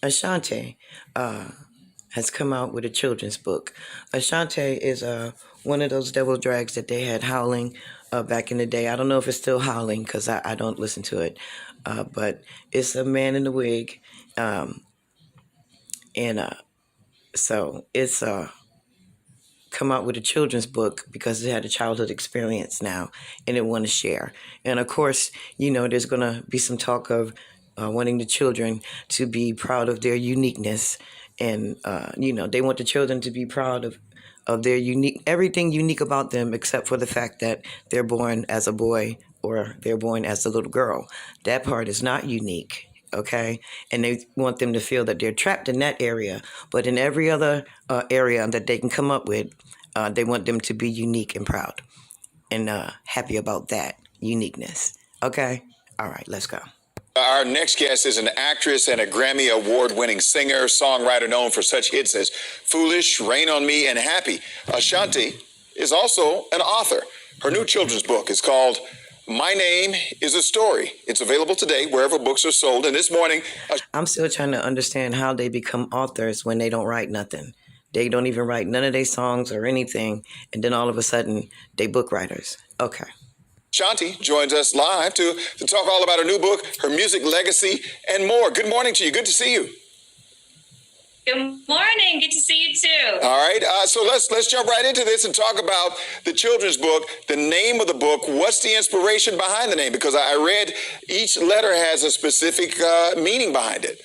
Ashanti has come out with a children's book. Ashanti is one of those devil drags that they had howling back in the day. I don't know if it's still howling because I don't listen to it, but it's a man in the wig, um, and so it's come out with a children's book because it had a childhood experience now and it want to share. And of course, there's going to be some talk of wanting the children to be proud of their uniqueness. And, they want the children to be proud of their unique, everything unique about them except for the fact that they're born as a boy or they're born as a little girl. That part is not unique. Okay. And they want them to feel that they're trapped in that area. But in every other area that they can come up with, they want them to be unique and proud and happy about that uniqueness. Okay? All right, let's go. Our next guest is an actress and a Grammy Award-winning singer, songwriter known for such hits as Foolish, Rain on Me, and Happy. Ashanti is also an author. Her new children's book is called My Name is a Story. It's available today wherever books are sold. And this morning... I'm still trying to understand how they become authors when they don't write nothing. They don't even write none of their songs or anything. And then all of a sudden, they book writers. Okay. Ashanti joins us live to talk all about her new book, her music legacy, and more. Good morning to you. Good to see you. Good morning. Good to see you too. All right. So let's jump right into this and talk about the children's book, the name of the book. What's the inspiration behind the name? Because I read each letter has a specific meaning behind it.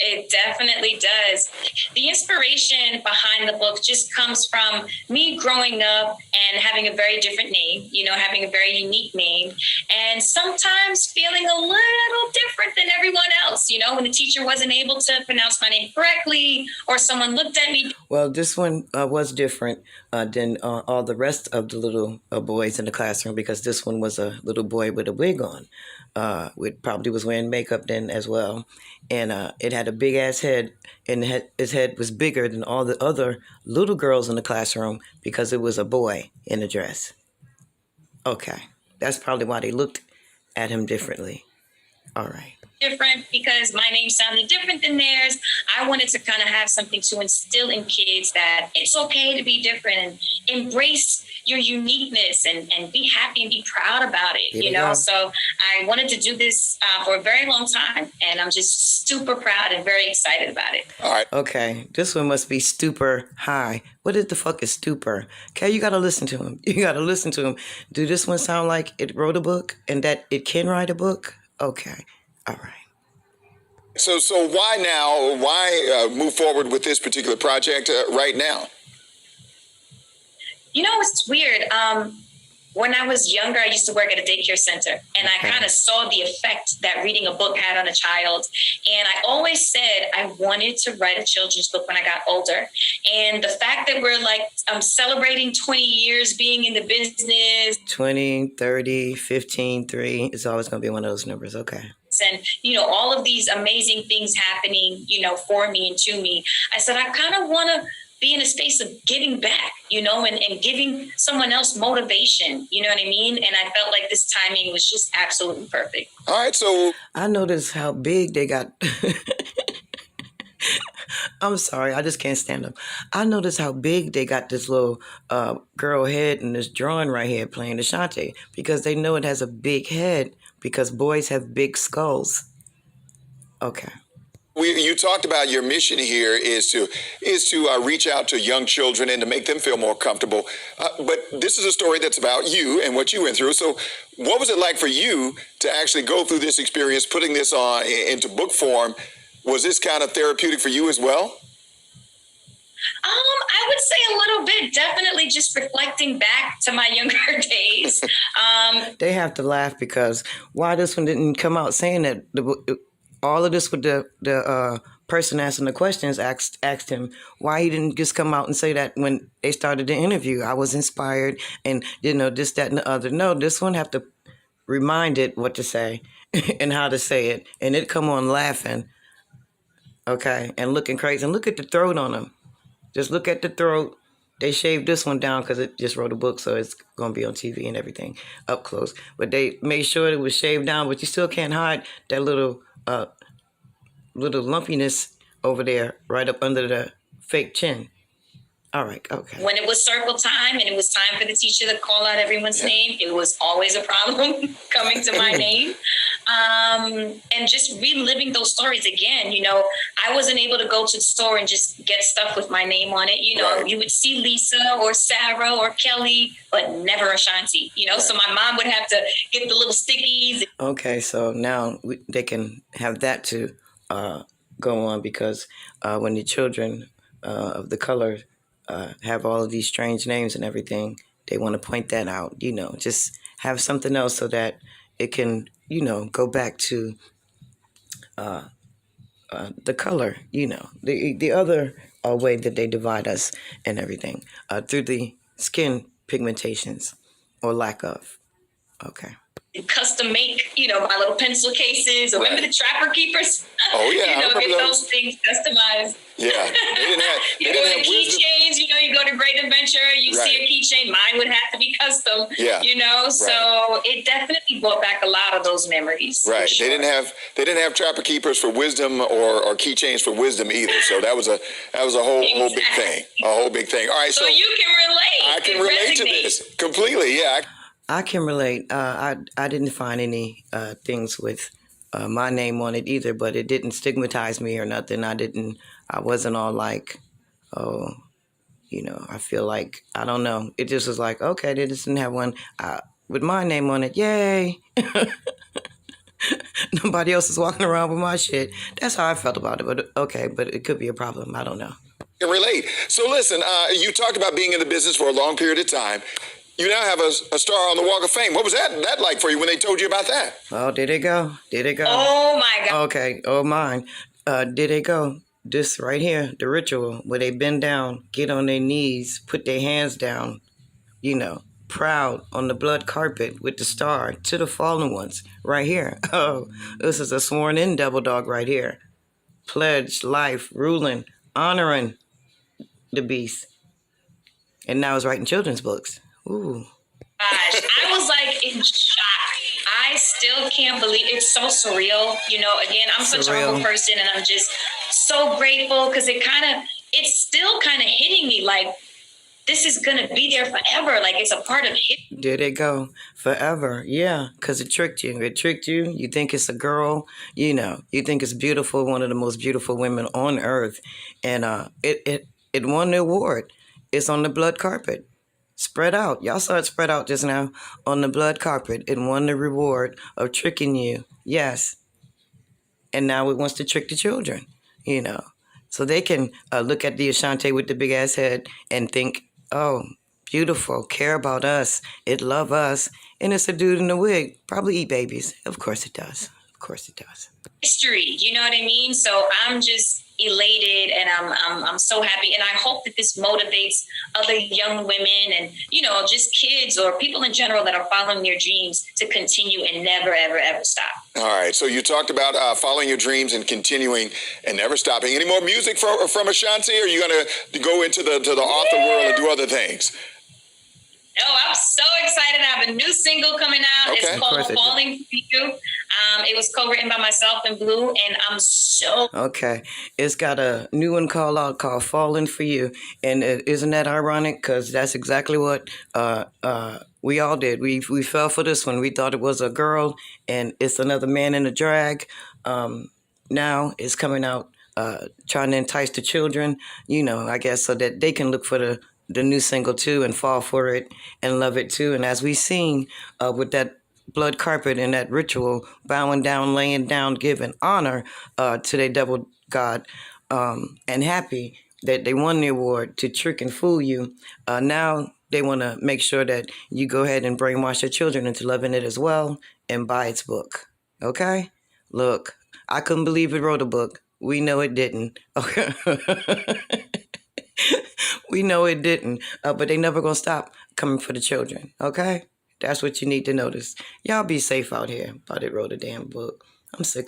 It definitely does. The inspiration behind the book just comes from me growing up and having a very different name, having a very unique name, and sometimes feeling a little different than everyone else, when the teacher wasn't able to pronounce my name correctly or someone looked at me. Well, this one was different than all the rest of the little boys in the classroom because this one was a little boy with a wig on. Probably was wearing makeup then as well. And it had a big ass head, and his head was bigger than all the other little girls in the classroom because it was a boy in a dress. Okay. That's probably why they looked at him differently. All right. Different because my name sounded different than theirs. I wanted to kind of have something to instill in kids that it's okay to be different and embrace your uniqueness and be happy and be proud about it, So I wanted to do this for a very long time, and I'm just super proud and very excited about it. All right. Okay, this one must be stupor high. What the fuck is stupor? Okay, you gotta listen to him. You gotta listen to him. Do this one sound like it wrote a book and that it can write a book? Okay. All right. So why now? Why move forward with this particular project right now? It's weird. When I was younger, I used to work at a daycare center, and I kind of saw the effect that reading a book had on a child. And I always said I wanted to write a children's book when I got older. And the fact that we're celebrating 20 years being in the business. 20, 30, 15, 3. It's always going to be one of those numbers. Okay. And, all of these amazing things happening, for me and to me. I said, I kind of want to be in a space of giving back, and giving someone else motivation, you know what I mean? And I felt like this timing was just absolutely perfect. All right, so I noticed how big they got. I'm sorry, I just can't stand them. I noticed how big they got this little girl head and this drawing right here playing Ashanti because they know it has a big head because boys have big skulls. Okay. You talked about your mission here is to reach out to young children and to make them feel more comfortable. But this is a story that's about you and what you went through. So what was it like for you to actually go through this experience, putting this on into book form? Was this kind of therapeutic for you as well? I would say a little bit, definitely just reflecting back to my younger days. They have to laugh because why this one didn't come out saying that all of this with the person asking the questions asked him why he didn't just come out and say that when they started the interview. I was inspired and, this, that, and the other. No, this one have to remind it what to say and how to say it. And it come on laughing, okay, and looking crazy. And look at the throat on him. Just look at the throat. They shaved this one down because it just wrote a book, so it's going to be on TV and everything up close. But they made sure it was shaved down, but you still can't hide that little little lumpiness over there, right up under the fake chin. All right, okay. When it was circle time and it was time for the teacher to call out everyone's name, it was always a problem coming to my name. And just reliving those stories again. I wasn't able to go to the store and just get stuff with my name on it. Right. You would see Lisa or Sarah or Kelly, but never Ashanti. Right. So my mom would have to get the little stickies. Okay, so now they can have that to go on, because when the children of the color have all of these strange names and everything, they want to point that out. Just have something else so that it can, go back to the color. The other way that they divide us and everything through the skin pigmentations or lack of. Okay. Custom make, my little pencil cases. Or remember the Trapper Keepers? Oh yeah, get those things customized. Yeah, they didn't have. They didn't have keychains. You go to Great Adventure, you see a keychain. Mine would have to be custom. Yeah. So it definitely brought back a lot of those memories. Right. Sure. They didn't have Trapper Keepers for wisdom or keychains for wisdom either. So that was a whole big thing. A whole big thing. All right. So you can relate. I can relate to this completely. Yeah. I can relate. I didn't find any things with my name on it either, but it didn't stigmatize me or nothing. I wasn't all like, oh, I feel like, I don't know. It just was like, okay, they just didn't have one with my name on it. Yay. Nobody else is walking around with my shit. That's how I felt about it. But okay, but it could be a problem. I don't know. Can relate. So listen, you talked about being in the business for a long period of time. You now have a star on the Walk of Fame. What was that like for you when they told you about that? Oh, did it go? Did it go? Oh, my God. Okay. Oh, mine. Did it go? This right here, the ritual where they bend down, get on their knees, put their hands down, proud on the blood carpet with the star to the fallen ones right here. Oh, this is a sworn in devil dog right here. Pledged life, ruling, honoring the beast. And now it's writing children's books. Ooh. Gosh, I was like in shock. I still can't believe it's so surreal. Again, I'm such a humble person and I'm just so grateful because it's still kind of hitting me like this is going to be there forever. Like it's a part of history. Did it go forever? Yeah, because it tricked you. It tricked you. You think it's a girl, you think it's beautiful, one of the most beautiful women on earth. And it won the award. It's on the blood carpet. Spread out. Y'all saw it spread out just now on the blood carpet. It won the reward of tricking you. Yes. And now it wants to trick the children, So they can look at the Ashanti with the big ass head and think, oh, beautiful, care about us, it love us. And it's a dude in a wig. Probably eat babies. Of course it does. Of course it does. History, you know what I mean? So I'm just elated and I'm so happy. And I hope that this motivates other young women and, just kids or people in general that are following their dreams to continue and never, ever, ever stop. All right. So you talked about following your dreams and continuing and never stopping. Any more music from Ashanti, or are you going to go into the author world and do other things? No, I'm so excited. I have a new single coming out. Okay. It's called Falling For You. It was co-written by myself and Blue, and I'm so... Okay. It's got a new one called Falling For You. And isn't that ironic? Because that's exactly what we all did. We fell for this one. We thought it was a girl, and it's another man in a drag. Now it's coming out trying to entice the children, I guess, so that they can look for the new single too and fall for it and love it too. And as we've seen with that blood carpet and that ritual, bowing down, laying down, giving honor to their devil god, and happy that they won the award to trick and fool you. Now they want to make sure that you go ahead and brainwash your children into loving it as well and buy its book. Okay? Look, I couldn't believe it wrote a book. We know it didn't. Okay. We know it didn't, but they never gonna stop coming for the children, okay? That's what you need to notice. Y'all be safe out here. But it wrote a damn book. I'm sick.